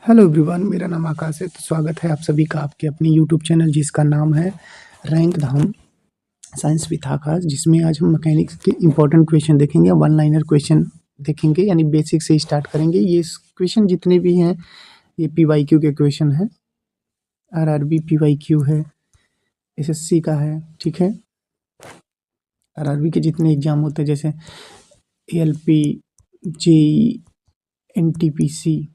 Hello everyone, मेरा नाम आकाश है। तो स्वागत है आप सभी का आपके अपने यूट्यूब चैनल जिसका नाम है रैंक धाम साइंस विद आकाश, जिसमें आज हम मैकेनिक्स के इंपॉर्टेंट क्वेश्चन देखेंगे। वन लाइनर क्वेश्चन देखेंगे, यानी बेसिक से स्टार्ट करेंगे। ये क्वेश्चन जितने भी हैं ये पीवाईक्यू के क्वेश्चन है। आरआरबी पीवाईक्यू है, एसएससी का है, ठीक है। आरआरबी के जितने एग्जाम होते हैं जैसे एएलपी, जेई, एनटीपीसी,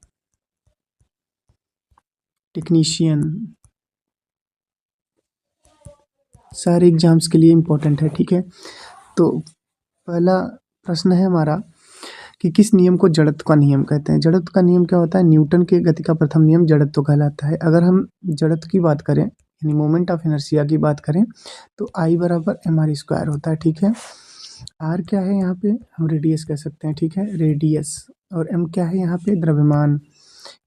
टेक्नीशियन, सारे एग्जाम्स के लिए इम्पोर्टेंट है, ठीक है। तो पहला प्रश्न है हमारा कि किस नियम को जड़त्व का नियम कहते हैं। जड़त्व का नियम क्या होता है? न्यूटन के गति का प्रथम नियम जड़त्व कहलाता है। अगर हम जड़त्व की बात करें यानी मोमेंट ऑफ इनर्शिया की बात करें तो आई बराबर एम आर स्क्वायर होता है, ठीक है। आर क्या है यहाँ पे? हम रेडियस कह सकते हैं, ठीक है, रेडियस। और एम क्या है यहाँ पे? द्रव्यमान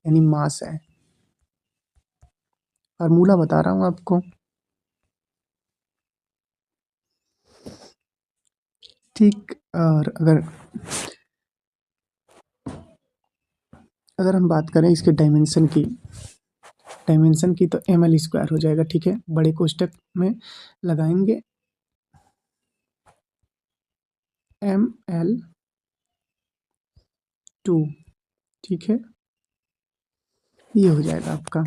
यानी मास है। फार्मूला बता रहा हूँ आपको, ठीक। और अगर हम बात करें इसके डायमेंशन की तो एम एल स्क्वायर हो जाएगा, ठीक है। बड़े कोष्टक में लगाएंगे एम एल 2, ठीक है, ये हो जाएगा आपका।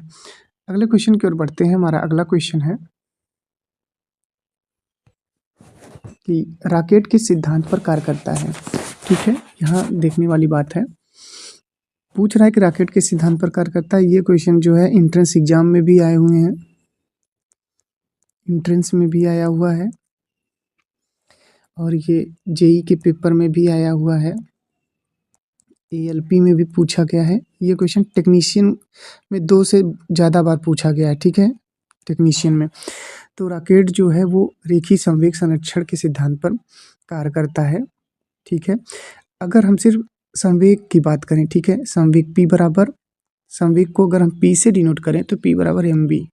अगले क्वेश्चन की ओर बढ़ते हैं। हमारा अगला क्वेश्चन है कि रॉकेट किस सिद्धांत पर कार्य करता है, ठीक है। यहाँ देखने वाली बात है, पूछ रहा है कि रॉकेट किस सिद्धांत पर कार्य करता है। ये क्वेश्चन जो है इंट्रेंस एग्जाम में भी आए हुए हैं, इंट्रेंस में भी आया हुआ है और ये जेई के पेपर में भी आया हुआ है, एएलपी में भी पूछा गया है। ये क्वेश्चन टेक्नीशियन में 2 से ज़्यादा बार पूछा गया है, ठीक है, टेक्नीशियन में। तो रॉकेट जो है वो रेखीय संवेग संरक्षण के सिद्धांत पर कार्य करता है, ठीक है। अगर हम सिर्फ संवेग की बात करें, ठीक है, संवेग p बराबर, संवेग को अगर हम p से डिनोट करें तो p बराबर mv,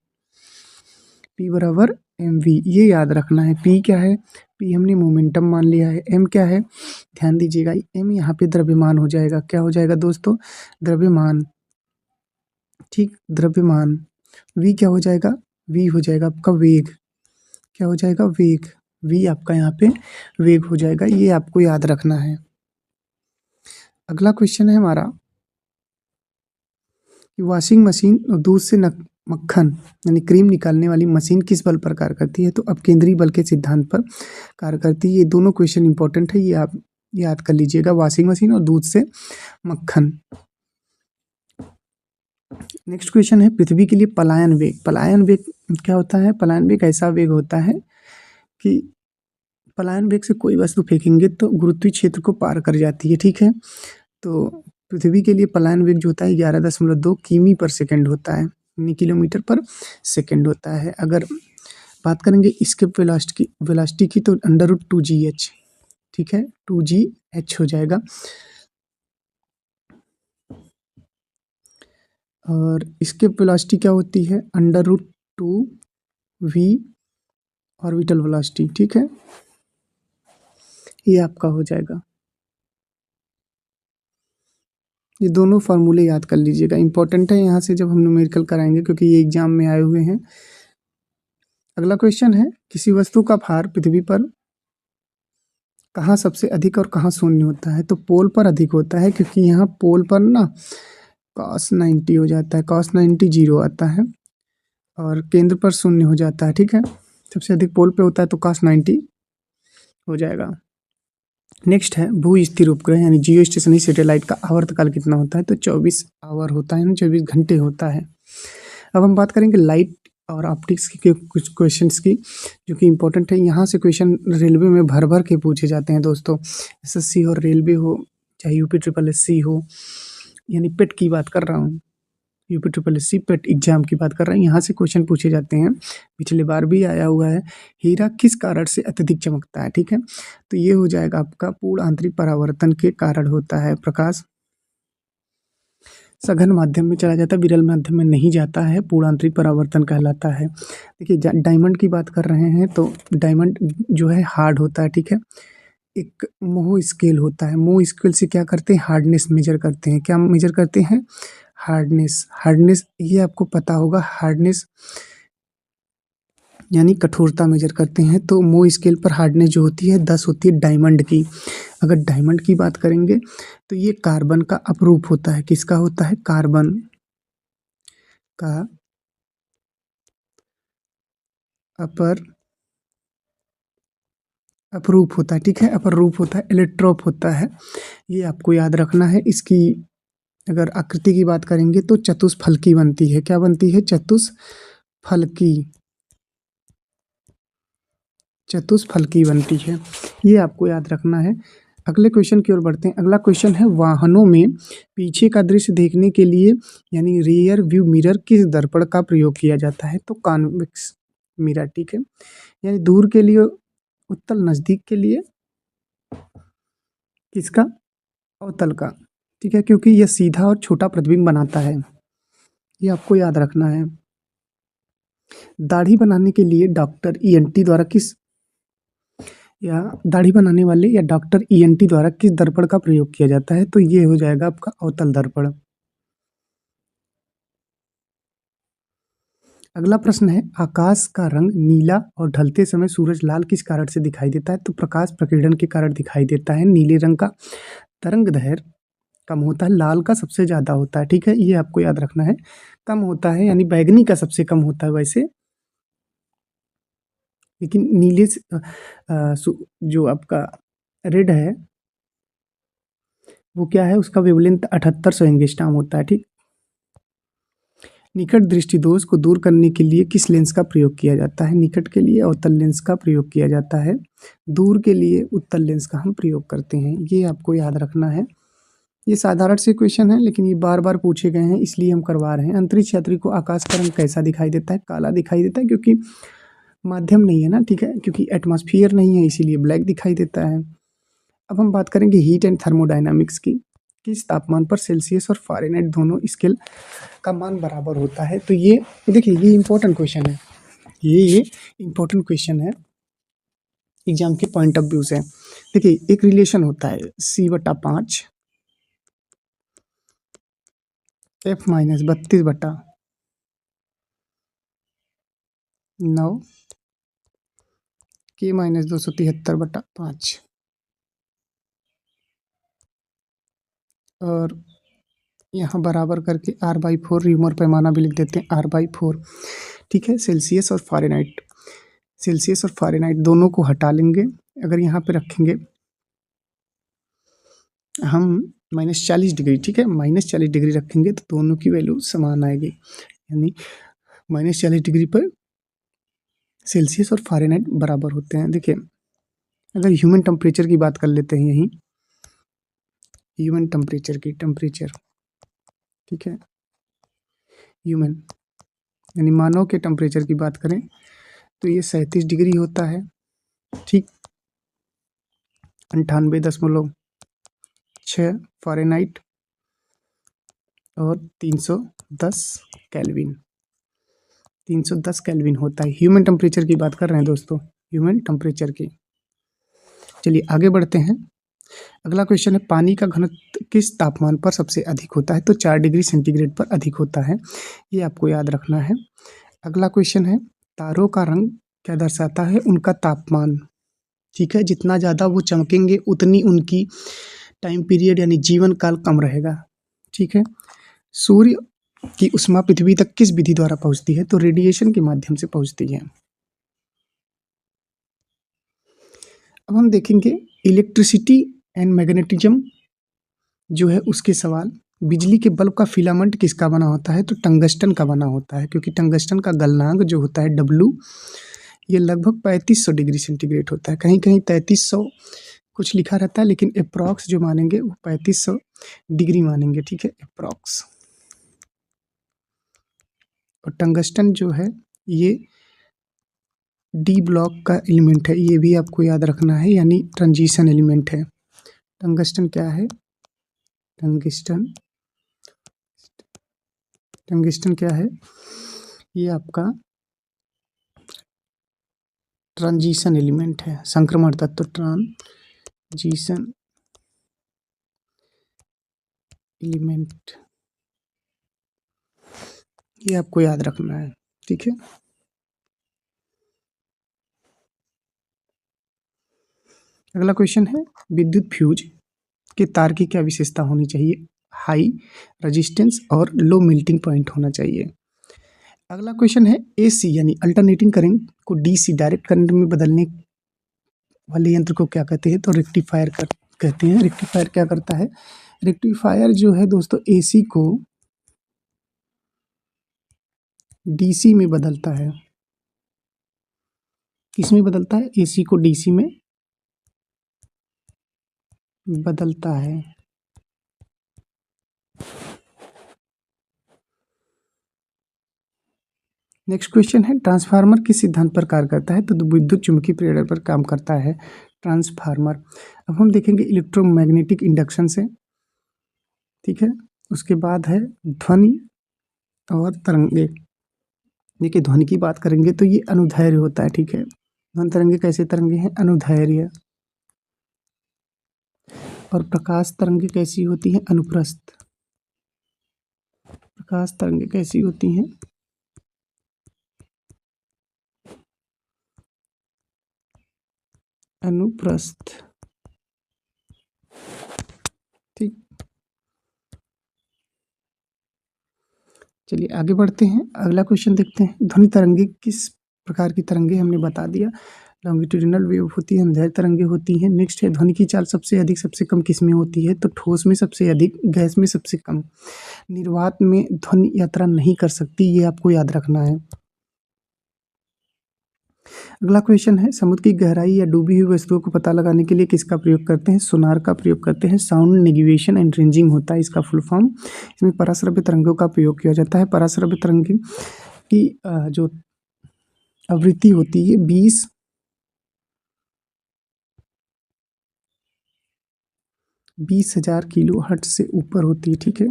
p बराबर mv, ये याद रखना है। p क्या है? p हमने मोमेंटम मान लिया है। m क्या है? ध्यान दीजिएगा, m यहाँ पे द्रव्यमान हो जाएगा। क्या हो जाएगा दोस्तों? द्रव्यमान, ठीक, द्रव्यमान। v क्या हो जाएगा? v हो जाएगा आपका वेग। क्या हो जाएगा? वेग। v आपका यहाँ पे वेग हो जाएगा, ये आपको याद रखना है। अगला क्वेश्चन है हमारा कि वॉशिंग मशीन और दूध से मक्खन यानी क्रीम निकालने वाली मशीन किस बल पर कार्य करती है? तो अपकेंद्री बल के सिद्धांत पर कार्य करती है। ये दोनों क्वेश्चन इंपॉर्टेंट है, ये आप याद कर लीजिएगा, वॉशिंग मशीन और दूध से मक्खन। नेक्स्ट क्वेश्चन है पृथ्वी के लिए पलायन वेग। पलायन वेग क्या होता है? पलायन वेग ऐसा वेग होता है कि पलायन वेग से कोई वस्तु फेंकेंगे तो गुरुत्वीय क्षेत्र को पार कर जाती है, ठीक है। तो पृथ्वी के लिए पलायन वेग जो होता है 11.2 किमी पर सेकंड होता है, यानी किलोमीटर पर सेकंड होता है। अगर बात करेंगे इसके वेलोसिटी की तो √2gh, ठीक है, 2gh हो जाएगा। और इसके वेलोसिटी क्या होती है? √2v ऑर्बिटल वेलोसिटी, ठीक है, ये आपका हो जाएगा। ये दोनों फार्मूले याद कर लीजिएगा, इंपॉर्टेंट है यहाँ से जब हम न्यूमेरिकल कराएंगे, क्योंकि ये एग्जाम में आए हुए हैं। अगला क्वेश्चन है किसी वस्तु का भार पृथ्वी पर कहाँ सबसे अधिक और कहाँ शून्य होता है? तो पोल पर अधिक होता है, क्योंकि यहाँ पोल पर ना cos 90 हो जाता है, cos 90 0 आता है और केंद्र पर शून्य हो जाता है, ठीक है। सबसे अधिक पोल पे होता है तो cos 90 हो जाएगा। नेक्स्ट है भू स्थिर उपग्रह यानी जियो स्टेशनरी सैटेलाइट का आवर्तकाल कितना होता है? तो 24 आवर होता है, यानी 24 घंटे होता है। अब हम बात करेंगे लाइट और ऑप्टिक्स के कुछ क्वेश्चंस की, जो कि इंपॉर्टेंट है। यहाँ से क्वेश्चन रेलवे में भर भर के पूछे जाते हैं दोस्तों, एसएससी और रेलवे हो चाहे यूपी ट्रिपल एससी हो, यानी पेट की बात कर रहा हूँ, यूपी ट्रिपल एससी पेट एग्जाम की बात कर रहे हैं। यहाँ से क्वेश्चन पूछे जाते हैं, पिछले बार भी आया हुआ है। हीरा किस कारण से अत्यधिक चमकता है? ठीक है, तो ये हो जाएगा आपका पूर्ण आंतरिक परावर्तन के कारण होता है। प्रकाश सघन माध्यम में चला जाता है, विरल माध्यम में नहीं जाता है, पूर्ण आंतरिक परावर्तन कहलाता है। देखिए डायमंड की बात कर रहे हैं तो डायमंड जो है हार्ड होता है, ठीक है। एक मोह स्केल होता है, मोह स्केल से क्या करते हैं? हार्डनेस मेजर करते हैं। क्या मेजर करते हैं? हार्डनेस, हार्डनेस ये आपको पता होगा, हार्डनेस यानी कठोरता मेजर करते हैं। तो मो स्केल पर हार्डनेस जो होती है 10 होती है डायमंड की। अगर डायमंड की बात करेंगे तो ये कार्बन का अपरूप होता है। किसका होता है? कार्बन का अपर अपरूप होता है, ठीक है, अपर रूप होता है, इलेक्ट्रोप होता है। ये आपको याद रखना है। इसकी अगर आकृति की बात करेंगे तो चतुष्फलकी बनती है। क्या बनती है? चतुष्फलकी, चतुष्फलकी बनती है। ये आपको याद रखना है। अगले क्वेश्चन की ओर बढ़ते हैं। अगला क्वेश्चन है, वाहनों में पीछे का दृश्य देखने के लिए यानी रियर व्यू मिरर किस दर्पण का प्रयोग किया जाता है? तो कॉन्वेक्स मिरर, ठीक है, यानी दूर के लिए उत्तल, नजदीक के लिए किसका? अवतल का, ठीक है, क्योंकि यह सीधा और छोटा प्रतिबिंब बनाता है। ये आपको याद रखना है। दाढ़ी बनाने के लिए डॉक्टर ईएनटी द्वारा किस या दाढ़ी बनाने वाले या डॉक्टर ईएनटी द्वारा किस दर्पण का प्रयोग किया जाता है? तो ये हो जाएगा आपका अवतल दर्पण। अगला प्रश्न है, आकाश का रंग नीला और ढलते समय सूरज लाल किस कारण से दिखाई देता है? तो प्रकाश प्रकीर्णन के कारण दिखाई देता है। नीले रंग का तरंग दैर्घ्य कम होता है, लाल का सबसे ज्यादा होता है, ठीक है, ये आपको याद रखना है। कम होता है यानी बैगनी का सबसे कम होता है वैसे, लेकिन नीले से जो आपका रेड है वो क्या है? उसका वेवलेंथ 7800 एंगस्ट्रॉम होता है, ठीक। निकट दृष्टि दोष को दूर करने के लिए किस लेंस का प्रयोग किया जाता है? निकट के लिए अवतल लेंस का प्रयोग किया जाता है, दूर के लिए उत्तल लेंस का हम प्रयोग करते हैं। ये आपको याद रखना है। ये साधारण से क्वेश्चन है लेकिन ये बार बार पूछे गए हैं इसलिए हम करवा रहे हैं। अंतरिक्ष यात्री को आकाश का रंग कैसा दिखाई देता है? काला दिखाई देता है, क्योंकि माध्यम नहीं है ना, ठीक है, क्योंकि एटमॉस्फेयर नहीं है इसीलिए ब्लैक दिखाई देता है। अब हम बात करेंगे हीट एंड थर्मोडायनामिक्स की। किस तापमान पर सेल्सियस और फ़ारेनहाइट दोनों स्केल का मान बराबर होता है? तो ये देखिए, ये इंपॉर्टेंट क्वेश्चन है। ये इंपॉर्टेंट क्वेश्चन है एग्जाम के पॉइंट ऑफ व्यू से। देखिए, एक रिलेशन होता है C/5 F-32/9 K-273/5 और यहाँ बराबर करके R/4 र्यूमर पैमाना भी लिख देते हैं R/4, ठीक है। सेल्सियस और फ़ारेनहाइट, सेल्सियस और फ़ारेनहाइट दोनों को हटा लेंगे। अगर यहाँ पे रखेंगे हम -40 डिग्री, ठीक है, -40 डिग्री रखेंगे तो दोनों की वैल्यू समान आएगी, यानी -40 डिग्री पर सेल्सियस और फ़ारेनहाइट बराबर होते हैं। देखिए, अगर ह्यूमन टेम्परेचर की बात कर लेते हैं, यहीं ह्यूमन टेम्परेचर की, टेम्परेचर, ठीक है, ह्यूमन यानी मानव के टेम्परेचर की बात करें तो ये 37 डिग्री होता है, ठीक। 98.6 फ़ारेनहाइट और 310 केल्विन, 310 केल्विन होता है। ह्यूमन टेम्परेचर की बात कर रहे हैं दोस्तों, ह्यूमन टेम्परेचर की। चलिए आगे बढ़ते हैं। अगला क्वेश्चन है, पानी का घनत्व किस तापमान पर सबसे अधिक होता है? तो 4 डिग्री सेंटीग्रेड पर अधिक होता है, ये आपको याद रखना है। अगला क्वेश्चन है, तारों का रंग क्या दर्शाता है? उनका तापमान, ठीक है, जितना ज़्यादा वो चमकेंगे उतनी उनकी टाइम पीरियड यानी जीवन काल कम रहेगा, ठीक है। सूर्य की ऊष्मा पृथ्वी तक किस विधि द्वारा पहुंचती है? तो रेडिएशन के माध्यम से पहुंचती है। अब हम देखेंगे इलेक्ट्रिसिटी एंड मैग्नेटिज्म जो है उसके सवाल। बिजली के बल्ब का फिलामेंट किसका बना होता है? तो टंगस्टन का बना होता है, क्योंकि टंगस्टन का गलनांक जो होता है W, ये लगभग 3500 डिग्री सेंटीग्रेड होता है। कहीं कहीं 3300 कुछ लिखा रहता है, लेकिन अप्रॉक्स जो मानेंगे वो 3500 डिग्री मानेंगे, ठीक है, अप्रॉक्स। और टंगस्टन जो है ये डी ब्लॉक का एलिमेंट है, ये भी आपको याद रखना है, यानी ट्रांजिशन एलिमेंट है। टंगस्टन क्या है? टंगस्टन, टंगस्टन क्या है? ये आपका ट्रांजिशन एलिमेंट है, संक्रमण तत्व, ट्रांजिशन एलिमेंट। ये आपको याद रखना है, ठीक है। अगला क्वेश्चन है, विद्युत फ्यूज के तार की क्या विशेषता होनी चाहिए? हाई रेजिस्टेंस और लो मेल्टिंग पॉइंट होना चाहिए। अगला क्वेश्चन है, एसी यानी अल्टरनेटिंग करंट को डीसी डायरेक्ट करंट में बदलने वाले यंत्र को क्या कहते हैं? तो रेक्टिफायर कहते हैं। रेक्टिफायर क्या करता है? रेक्टिफायर जो है दोस्तों एसी को डीसी में बदलता है। किस में बदलता है? एसी को डीसी में बदलता है। नेक्स्ट क्वेश्चन है, ट्रांसफार्मर किस सिद्धांत पर कार्य करता है? तो विद्युत चुम्बकीय प्रेरण पर काम करता है ट्रांसफार्मर। अब हम देखेंगे इलेक्ट्रोमैग्नेटिक इंडक्शन से, ठीक है। उसके बाद है ध्वनि और तरंगे। देखिए ध्वनि की बात करेंगे तो ये अनुदैर्घ्य होता है, ठीक है। ध्वनि तरंगे कैसे तरंगे हैं? अनुदैर्घ्य। और प्रकाश तरंगे कैसी होती हैं? अनुप्रस्थ। प्रकाश तरंगे कैसी होती हैं? अनुप्रस्थ, ठीक। चलिए आगे बढ़ते हैं, अगला क्वेश्चन देखते हैं। ध्वनि तरंगे किस प्रकार की तरंगे? हमने बता दिया, लॉन्गिट्यूडिनल वेव होती है, अनुदैर्घ्य तरंगे होती हैं। नेक्स्ट है, ध्वनि की चाल सबसे अधिक सबसे कम किस में होती है? तो ठोस में सबसे अधिक, गैस में सबसे कम। निर्वात में ध्वनि यात्रा नहीं कर सकती, ये आपको याद रखना है। अगला क्वेश्चन है, समुद्र की गहराई या डूबी हुई वस्तुओं को पता लगाने के लिए किसका प्रयोग करते हैं? सोनार का प्रयोग करते हैं। साउंड नेविगेशन एंड रेंजिंग होता है इसका फुल फॉर्म। इसमें पराश्रव्य तरंगों का प्रयोग किया जाता है। पराश्रव्य तरंग की जो आवृत्ति होती है 20,000 किलो हर्ट्ज से ऊपर होती है, ठीक है।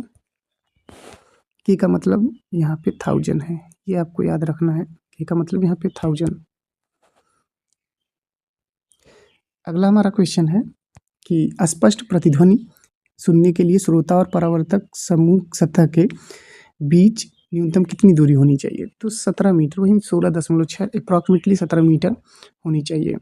के का मतलब यहाँ पे 1000 है, ये आपको याद रखना है। के का मतलब यहाँ पे 1000। अगला हमारा क्वेश्चन है कि अस्पष्ट प्रतिध्वनि सुनने के लिए श्रोता और परावर्तक सम्मुख सतह के बीच न्यूनतम कितनी दूरी होनी चाहिए? तो 17 मीटर, वही 16.6 अप्रॉक्सीमेटली 17 मीटर होनी चाहिए।